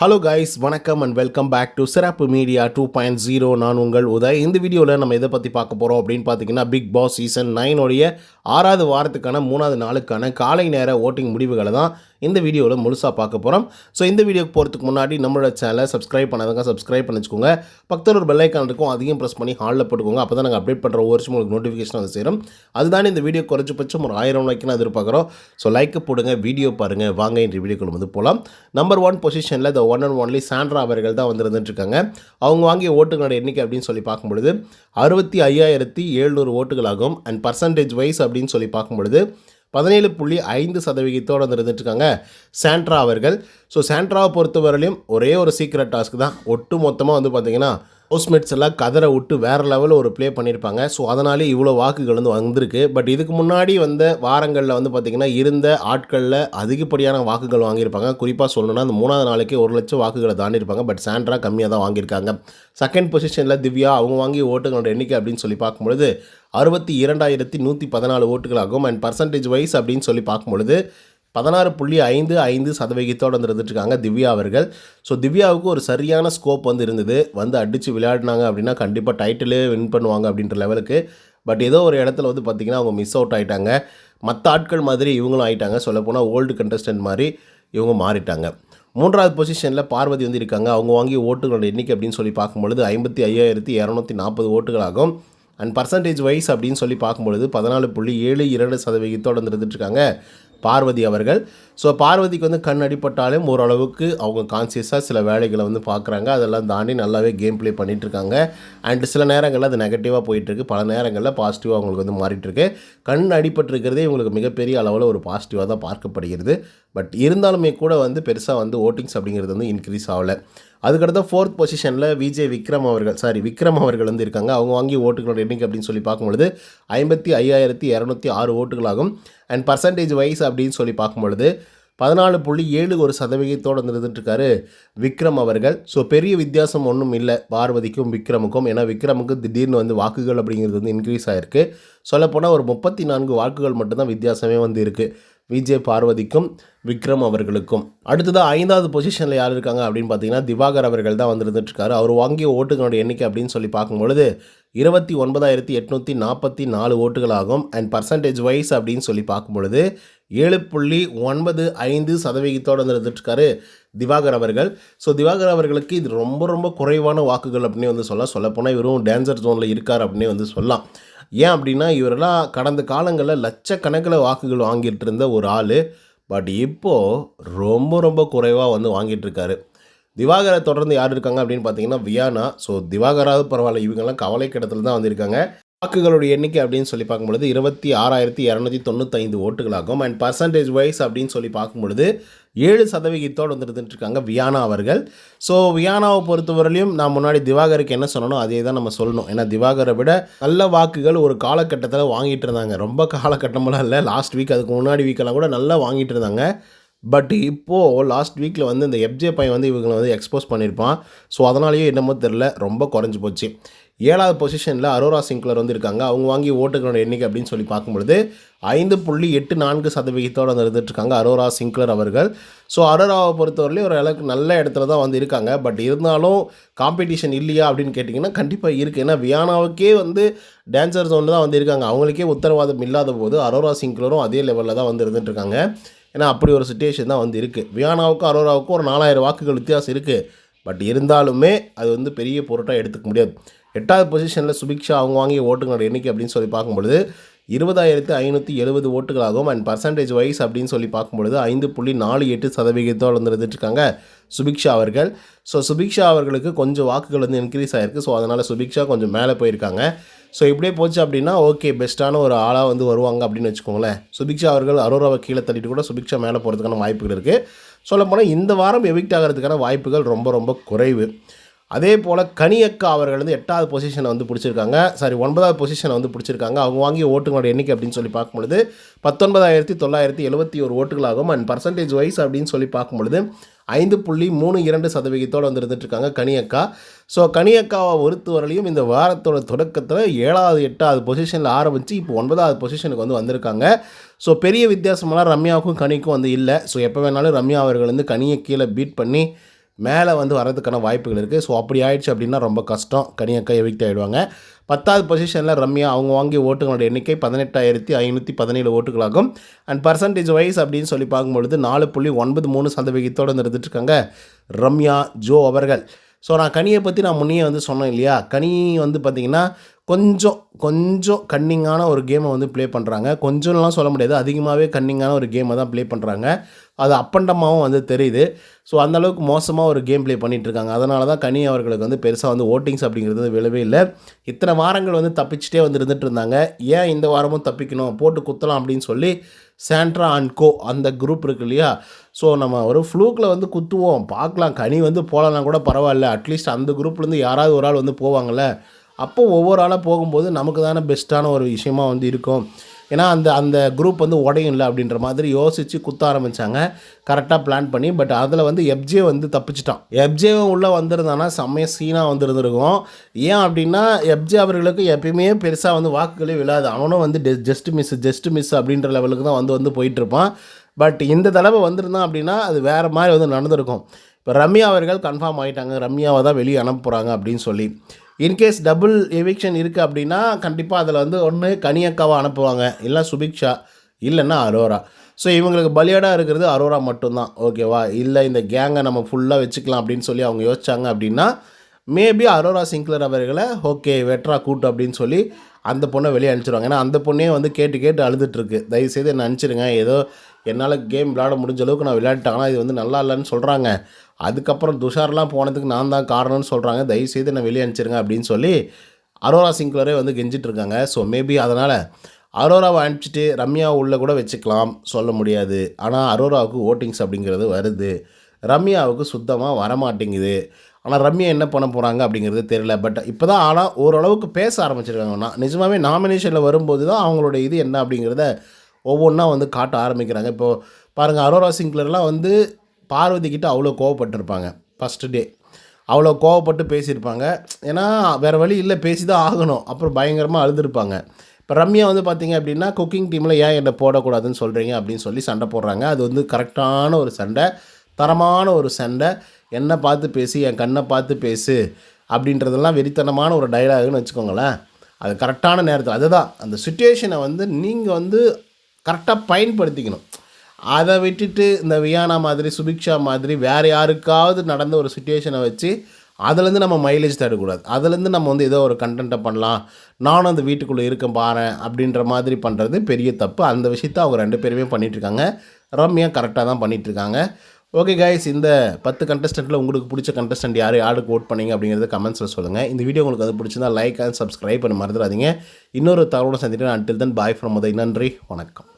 Hello guys, வணக்கம் and welcome back to சிறப்பு media 2.0. நான் உங்கள் உதய். இந்த வீடியோவில் நம்ம எதை பற்றி பார்க்க போகிறோம் அப்படின்னு பார்த்தீங்கன்னா, பிக் பாஸ் சீசன் 9 உடைய 6வது வாரத்துக்கான 3வது நாளுக்கான காலை நேர ஓட்டிங் முடிவுகளை தான் இந்த வீடியோவில் முழுசாக பார்க்க போகிறோம். ஸோ இந்த வீடியோக்கு போகிறதுக்கு முன்னாடி நம்மளோட சேனலை சப்ஸ்கிரைப் பண்ணாதவங்க சப்ஸ்கிரைப் பண்ணி வச்சுக்கோங்க. பக்கத்தில் ஒரு பெல் ஐக்கான் இருக்கும், அதையும் ப்ரெஸ் பண்ணி ஹாலில் போட்டுக்கோங்க. அப்போ தான் நாங்கள் அப்டேட் பண்ணுற ஒவ்வொரு வருஷம் உங்களுக்கு நோட்டிஃபிகேஷன் வந்து சேரும். அதுதான் இந்த வீடியோ குறைஞ்சபட்சம் ஒரு 1000 லைக் நான் எதிர்பார்க்குறோம். ஸோ லைக்கு போடுங்க, வீடியோ பாருங்கள். வாங்க இந்த வீடியோக்குள்ள வந்து போகலாம். நம்பர் 1 பொசிஷனில் the one and only Sandra அவர்கள் தான் வந்துருந்துட்டுருக்காங்க. அவங்க வாங்கிய ஓட்டுகளோட எண்ணிக்கை அப்படின்னு சொல்லி பார்க்கும்பொழுது 65,700 ஓட்டுகளாகும். அண்ட் பர்சன்டேஜ் வைஸ் அப்படின்னு சொல்லி பார்க்கும்பொழுது 17.5% இருந்துட்டுருக்காங்க சாண்ட்ரா அவர்கள். ஸோ சாண்ட்ராவை பொறுத்தவரையிலையும் ஒரே ஒரு சீக்ரெட் டாஸ்க் தான். ஒட்டு மொத்தமாக வந்து பார்த்திங்கன்னா ஹவுஸ்மேட்ஸ் எல்லாம் கதரை விட்டு வேறு லெவலில் ஒரு ப்ளே பண்ணியிருப்பாங்க. ஸோ அதனாலே இவ்வளோ வாக்குகள் வந்து வந்திருக்கு. பட் இதுக்கு முன்னாடி வந்த வாரங்களில் வந்து பார்த்திங்கன்னா இருந்த ஆட்களில் அதிகப்படியான வாக்குகள் வாங்கியிருப்பாங்க. குறிப்பாக சொல்லணும்னா அந்த 3வது நாளைக்கே 1,00,000 வாக்குகளை தாண்டியிருப்பாங்க. பட் சாண்ட்ரா கம்மியாக தான் வாங்கியிருக்காங்க. செகண்ட் பொசிஷனில் திவ்யா, அவங்க வாங்கிய ஓட்டுகளோட எண்ணிக்கை அப்படின்னு சொல்லி பார்க்கும்பொழுது 62,114 ஓட்டுகளாகும். அண்ட் பர்சன்டேஜ் வைஸ் அப்படின்னு சொல்லி பார்க்கும்பொழுது 16.55% இருந்துட்டுருக்காங்க திவ்யா அவர்கள். ஸோ திவ்யாவுக்கு ஒரு சரியான ஸ்கோப் வந்து இருந்தது. வந்து அடித்து விளையாடினாங்க அப்படின்னா கண்டிப்பாக டைட்டிலே வின் பண்ணுவாங்க அப்படின்ற லெவலுக்கு. பட் ஏதோ ஒரு இடத்துல வந்து பார்த்திங்கன்னா அவங்க மிஸ் அவுட் ஆகிட்டாங்க. மற்ற ஆட்கள் மாதிரி இவங்களும் ஆகிட்டாங்க. சொல்லப்போனால் ஓல்டு கண்டஸ்டன்ட் மாதிரி இவங்க மாறிட்டாங்க. 3வது பொசிஷனில் பார்வதி வந்து இருக்காங்க. அவங்க வாங்கிய ஓட்டுகளோட எண்ணிக்கை அப்படின்னு சொல்லி பார்க்கும்பொழுது 55,240 ஓட்டுகளாகும். அண்ட் பர்சன்டேஜ் வைஸ் அப்படின்னு சொல்லி பார்க்கும்பொழுது 14.72% இருந்துட்டுருக்காங்க பார்வதி அவர்கள். ஸோ பார்வதிக்கு வந்து கண் அடிப்பட்டாலும் ஓரளவுக்கு அவங்க கான்சியஸாக சில வேலைகளை வந்து பார்க்குறாங்க. அதெல்லாம் தாண்டி நல்லாவே கேம் ப்ளே பண்ணிகிட்ருக்காங்க. அண்டு சில நேரங்களில் அது நெகட்டிவாக போயிட்டுருக்கு, பல நேரங்களில் பாசிட்டிவாக அவங்களுக்கு வந்து மாறிட்டுருக்கு. கண் அடிபட்டிருக்கிறதே இவங்களுக்கு மிகப்பெரிய அளவில் ஒரு பாசிட்டிவாக தான் பார்க்கப்படுகிறது. பட் இருந்தாலுமே கூட வந்து பெருசாக வந்து ஓட்டிங்ஸ் அப்படிங்கிறது வந்து இன்க்ரீஸ் ஆகலை. அதுக்கடுத்த 4th பொசிஷனில் விக்ரம் அவர்கள் வந்து இருக்காங்க. அவங்க வாங்கிய ஓட்டுகளோட எண்ணிக்கை அப்படின்னு சொல்லி பார்க்கும்பொழுது 55,206 ஓட்டுகளாகும். அண்ட் பர்சன்டேஜ் வைஸ் அப்படின்னு சொல்லி பார்க்கும்பொழுது 14.71% இருந்துட்டுருக்காரு விக்ரம் அவர்கள். ஸோ பெரிய வித்தியாசம் ஒன்றும் இல்லை பார்வதிக்கும் விக்ரமுக்கும். ஏன்னா விக்ரமுக்கு திடீர்னு வந்து வாக்குகள் அப்படிங்கிறது வந்து இன்க்ரீஸ் ஆகிருக்கு. சொல்லப்போனால் ஒரு 34 வாக்குகள் மட்டும்தான் வித்தியாசமே வந்து இருக்குது பார்வதிக்கும் விக்ரம் அவர்களுக்கும். அடுத்ததாக 5வது பொசிஷனில் யார் இருக்காங்க அப்படின்னு பார்த்தீங்கன்னா திவாகர் அவர்கள் தான் வந்துருந்துட்டுருக்காரு. அவர் வாங்கிய ஓட்டுகளோட எண்ணிக்கை அப்படின்னு சொல்லி பார்க்கும்பொழுது 29,844 ஓட்டுகளாகும். அண்ட் பர்சன்டேஜ் வைஸ் அப்படின்னு சொல்லி பார்க்கும்பொழுது 7.95% இருந்துட்டுருக்காரு திவாகர் அவர்கள். ஸோ திவாகர் அவர்களுக்கு இது ரொம்ப ரொம்ப குறைவான வாக்குகள் அப்படின்னு வந்து சொல்லப்போனால் இவரும் டேஞ்சர் ஜோனில் இருக்கார் அப்படின்னு வந்து சொல்லலாம். ஏன் அப்படின்னா இவரெல்லாம் கடந்த காலங்களில் லட்சக்கணக்கில் வாக்குகள் வாங்கிட்டு இருந்த ஒரு ஆள். பட் இப்போது ரொம்ப ரொம்ப குறைவாக வந்து வாங்கிட்டுருக்காரு. திவாகரை தொடர்ந்து யார் இருக்காங்க அப்படின்னு பார்த்தீங்கன்னா வியானா. ஸோ திவாகராவது பரவாயில்ல, இவங்கெல்லாம் கவலை கிடத்தில் தான் வந்திருக்காங்க. வாக்குகளுடைய எண்ணிக்கை அப்படின்னு சொல்லி பார்க்கும்பொழுது 26,295 ஓட்டுகளாகும். அண்ட் பர்சன்டேஜ் வைஸ் அப்படின்னு சொல்லி பார்க்கும்பொழுது 7% வந்துருந்துட்டுருக்காங்க வியானா அவர்கள். ஸோ வியானாவை பொறுத்தவரையிலையும் நான் முன்னாடி திவாகருக்கு என்ன சொன்னனோ அதே தான் நம்ம சொல்லணும். ஏன்னா திவாகரை விட நல்ல வாக்குகள் ஒரு காலகட்டத்தில் வாங்கிட்டு இருந்தாங்க. ரொம்ப காலகட்டமெல்லாம் இல்லை, லாஸ்ட் வீக் அதுக்கு முன்னாடி வீக்கெல்லாம் கூட நல்லா வாங்கிட்டு இருந்தாங்க. பட் இப்போது லாஸ்ட் வீக்கில் வந்து இந்த எஃப்ஜே பையன் வந்து இவங்களை வந்து எக்ஸ்போஸ் பண்ணியிருப்பான். ஸோ அதனாலேயே என்னமோ தெரில, ரொம்ப குறைஞ்சி போச்சு. 7வது பொசிஷனில் அரோரா சிங்க்லர் வந்து இருக்காங்க. அவங்க வாங்கிய ஓட்டுகளோட எண்ணிக்கை அப்படின்னு சொல்லி பார்க்கும்பொழுது 5.84% இருந்துட்டுருக்காங்க அரோரா சிங்க்லர் அவர்கள். ஸோ அரோராவை பொறுத்தவரையிலும் ஒரு அளவுக்கு நல்ல இடத்துல தான் வந்து இருக்காங்க. பட் இருந்தாலும் காம்படிஷன் இல்லையா அப்படின்னு கேட்டிங்கன்னா கண்டிப்பாக இருக்குது. ஏன்னா வியானாவுக்கே வந்து டான்சர் ஜோனில் தான் வந்து இருக்காங்க. அவங்களுக்கே உத்தரவாதம் இல்லாத போது அரோரா சிங்க்லரும் அதே லெவலில் தான் வந்து இருந்துட்டுருக்காங்க. ஏன்னா அப்படி ஒரு சிச்சுவேஷன் தான் வந்து இருக்குது. வியானாவுக்கும் அரோராவுக்கும் ஒரு 4,000 வாக்குகள் வித்தியாசம் இருக்குது. பட் இருந்தாலுமே அது வந்து பெரிய பொருட்டாக எடுத்துக்க முடியாது. 8வது பொசிஷனில் சுபிக்ஷா, அவங்க வாங்கிய ஓட்டுகளோட எண்ணிக்கை அப்படின்னு சொல்லி பார்க்கும்பொழுது 20,570 ஓட்டுகளாகும். அண்ட் பர்சன்டேஜ் வைஸ் அப்படின்னு சொல்லி பார்க்கும்பொழுது 5.48% இருந்துட்டுருக்காங்க சுபிக்ஷா அவர்கள். ஸோ சுபிக்ஷா அவர்களுக்கு கொஞ்சம் வாக்குகள் வந்து இன்க்ரீஸ் ஆகிருக்கு. ஸோ அதனால் சுபிக்ஷா கொஞ்சம் மேலே போயிருக்காங்க. ஸோ இப்படியே போச்சு அப்படின்னா ஓகே, பெஸ்ட்டான ஒரு ஆளாக வந்து வருவாங்க அப்படின்னு வச்சுக்கோங்களேன். சுபிக்ஷா அவர்கள் அரோராவை கீழே தள்ளிட்டு கூட சுபிக்ஷா மேலே போகிறதுக்கான வாய்ப்புகள் இருக்குது. சொல்லப்போனால் இந்த வாரம் எவிக்ட் ஆகிறதுக்கான வாய்ப்புகள் ரொம்ப ரொம்ப குறைவு. அதே போல் கனியக்கா அவர்கள் வந்து 8வது பொசிஷனை வந்து பிடிச்சிருக்காங்க. 9வது பொசிஷனை வந்து பிடிச்சிருக்காங்க. அவங்க வாங்கிய ஓட்டுகளோட எண்ணிக்கை அப்படின்னு சொல்லி பார்க்கும்பொழுது 19,971 ஓட்டுகளாகும். அண்ட் பர்சன்டேஜ் வைஸ் அப்படின்னு சொல்லி பார்க்கும்பொழுது 5.32% வந்து இருந்துட்டுருக்காங்க கனியக்கா. ஸோ கனியக்காவை பொறுத்தவரையிலையும் இந்த வாரத்தோட தொடக்கத்தில் 7வது 8வது பொசிஷனில் ஆரம்பித்து இப்போ 9வது பொசிஷனுக்கு வந்து வந்திருக்காங்க. ஸோ பெரிய வித்தியாசமெல்லாம் ரம்யாவுக்கும் கனிக்கும் வந்து இல்லை. ஸோ எப்போ வேணாலும் ரம்யா அவர்கள் வந்து கனியை கீழே பீட் பண்ணி மேலே வந்து வரதுக்கான வாய்ப்புகள் இருக்குது. ஸோ அப்படி ஆயிடுச்சு அப்படின்னா ரொம்ப கஷ்டம். கனியக்கா எவிக்ட் ஆகிடுவாங்க. 10வது பொசிஷனில் ரம்யா அவங்க வாங்கிய ஓட்டுகளோட எண்ணிக்கை 18,517 ஓட்டுகளாகும். அண்ட் பர்சன்டேஜ் வைஸ் அப்படின்னு சொல்லி பார்க்கும்பொழுது 4.93% இருந்துட்டுருக்காங்க ரம்யா ஜோ அவர்கள். ஸோ நான் கனியை பற்றி நான் முன்னே வந்து சொன்னேன் இல்லையா, கனி வந்து பார்த்திங்கன்னா கொஞ்சம் கன்னிங்கான ஒரு கேமை வந்து ப்ளே பண்ணுறாங்க. கொஞ்சம்லாம் சொல்ல முடியாது, அதிகமாகவே கன்னிங்கான ஒரு கேமை தான் ப்ளே பண்ணுறாங்க. அது அப்பண்டமாகவும் வந்து தெரியுது. ஸோ அந்தளவுக்கு மோசமாக ஒரு கேம் ப்ளே பண்ணிகிட்ருக்காங்க. அதனால தான் கனி அவர்களுக்கு வந்து பெருசாக வந்து ஓட்டிங்ஸ் அப்படிங்கிறது விழவே இல்லை. இத்தனை வாரங்கள் வந்து தப்பிச்சுட்டே வந்து இருந்துகிட்டு இருந்தாங்க. ஏன் இந்த வாரமும் தப்பிக்கணும், போட்டு குத்தலாம் அப்படின்னு சொல்லி சாண்ட்ரா அண்ட் கோ அந்த குரூப் இருக்குது இல்லையா, ஸோ நம்ம ஒரு ஃப்ளூக்கில் வந்து குத்துவோம் பார்க்கலாம், கனி வந்து போகலன்னா கூட பரவாயில்ல, அட்லீஸ்ட் அந்த குரூப்லேருந்து யாராவது ஒரு ஆள் வந்து போவாங்கள்ல, அப்போது ஒவ்வொரு ஆளாக போகும்போது நமக்கு தானே பெஸ்ட்டான ஒரு விஷயமா வந்து இருக்கும். ஏன்னா அந்த குரூப் வந்து உடையும்ல அப்படின்ற மாதிரி யோசித்து குத்த ஆரம்பித்தாங்க, கரெக்டாக பிளான் பண்ணி. பட் அதில் வந்து எஃப்ஜே வந்து தப்பிச்சிட்டான். எஃப்ஜேவும் உள்ளே வந்திருந்தானா செம்மைய சீனாக வந்துருந்துருக்கும். ஏன் அப்படின்னா எஃப்ஜே அவர்களுக்கு எப்பயுமே பெருசாக வந்து வாக்குகளே விழாது. அவனும் வந்து ஜஸ்ட் மிஸ் அப்படின்ற லெவலுக்கு தான் வந்து போயிட்டுருப்பான். பட் இந்த தடவை வந்திருந்தான் அப்படின்னா அது வேறு மாதிரி வந்து நடந்திருக்கும். இப்போ ரம்யா அவர்கள் கன்ஃபார்ம் ஆகிட்டாங்க, ரம்யாவை தான் வெளியே அனுப்ப போகிறாங்க அப்படின்னு சொல்லி. இன்கேஸ் டபுள் எவிக்ஷன் இருக்குது அப்படின்னா கண்டிப்பாக அதில் வந்து ஒன்று கனியக்காவை அனுப்புவாங்க, இல்லை சுபிக்ஷா, இல்லைன்னா அரோரா. ஸோ இவங்களுக்கு பலியாடாக இருக்கிறது அரோரா மட்டும்தான். ஓகேவா, இல்லை இந்த கேங்கை நம்ம ஃபுல்லாக வச்சுக்கலாம் அப்படின்னு சொல்லி அவங்க யோசிச்சாங்க அப்படின்னா மேபி அரோரா சிங்க்லர் அவர்களை ஓகே வெட்ரா கூட்டு அப்படின்னு சொல்லி அந்த பொண்ணை வெளியே அனுப்பிச்சிடுவாங்க. ஏன்னா அந்த பொண்ணே வந்து கேட்டு அழுதுட்டுருக்கு, தயவுசெய்து என்னை அனுப்பிச்சிடுங்க, ஏதோ என்னால் கேம் விளையாட முடிஞ்ச அளவுக்கு நான் விளையாடிட்டாங்கன்னா இது வந்து நல்லா இல்லைன்னு சொல்கிறாங்க, அதுக்கப்புறம் துஷார்லாம் போனதுக்கு நான் தான் காரணம்னு சொல்கிறாங்க, தயவுசெய்து என்னை வெளியே அனுப்பிச்சிருங்க அப்படின்னு சொல்லி அரோரா சிங்க்லரே வந்து கெஞ்சிட்ருக்காங்க. ஸோ மேபி அதனால் அரோராவை அனுப்பிச்சிட்டு ரம்யா உள்ளே கூட வச்சுக்கலாம், சொல்ல முடியாது. ஆனால் அரோராவுக்கு ஓட்டிங்ஸ் அப்படிங்கிறது வருது, ரம்யாவுக்கு சுத்தமாக வரமாட்டேங்குது. ஆனால் ரம்யா என்ன பண்ண போகிறாங்க அப்படிங்கிறது தெரியல. பட் இப்போ தான் ஆனால் ஓரளவுக்கு பேச ஆரம்பிச்சிருக்காங்கன்னா நிஜமாகவே நாமினேஷனில் வரும்போது தான் அவங்களோட இது என்ன அப்படிங்கிறத ஒவ்வொன்றா வந்து காட்ட ஆரம்பிக்கிறாங்க. இப்போது பாருங்கள், அரோரா சிங்க்லர்லாம் வந்து பார்வதி கிட்ட அவ்வளோ கோவப்பட்டிருப்பாங்க. ஃபஸ்ட்டு டே அவ்வளோ கோவப்பட்டு பேசியிருப்பாங்க. ஏன்னா வேறு வழி இல்லை, பேசி தான் ஆகணும். அப்புறம் பயங்கரமாக அழுதுருப்பாங்க. இப்போ ரம்யா வந்து பார்த்திங்க அப்படின்னா குக்கிங் டீமில் ஏன் என்னை போடக்கூடாதுன்னு சொல்கிறீங்க அப்படின்னு சொல்லி சண்டை போடுறாங்க. அது வந்து கரெக்டான ஒரு சண்டை, தரமான ஒரு சண்டை. என்னை பார்த்து பேசி, என் கண்ணை பார்த்து பேசு அப்படின்றதெல்லாம் வெறித்தனமான ஒரு டைலாகுன்னு வச்சுக்கோங்களேன். அது கரெக்டான நேரத்தில் அதுதான் அந்த சுச்சுவேஷனை வந்து நீங்கள் வந்து கரெக்டாக பயன்படுத்திக்கணும். அதை விட்டுட்டு இந்த வியானா மாதிரி சுபிக்ஷா மாதிரி வேறு யாருக்காவது நடந்த ஒரு சுச்சுவேஷனை வச்சு அதுலேருந்து நம்ம மைலேஜ் தரக்கூடாது. அதுலேருந்து நம்ம வந்து ஏதோ ஒரு கண்டென்ட்டை பண்ணலாம், நானும் அந்த வீட்டுக்குள்ளே இருக்கேன் பாரு அப்படின்ற மாதிரி பண்ணுறது பெரிய தப்பு. அந்த விஷயத்தை அவங்க 2 பேருமே பண்ணிகிட்ருக்காங்க. ரம்யா கரெக்டாக தான் பண்ணிகிட்ருக்காங்க. ஓகே கைஸ், இந்த 10 கண்டஸ்டண்ட்டில் உங்களுக்கு பிடிச்ச கண்டஸ்டன்ட் யாருக்கு ஓட் பண்ணீங்க அப்படிங்கிறத கமெண்ட்ஸில் சொல்லுங்கள். இந்த வீடியோ உங்களுக்கு அது பிடிச்சிருந்தா லைக் அண்ட் சப்ஸ்கிரைப் பண்ண மறந்துடாதீங்க. இன்னொரு தகவலோடு சந்திக்கிறேன். Until then bye from Uday. நன்றி, வணக்கம்.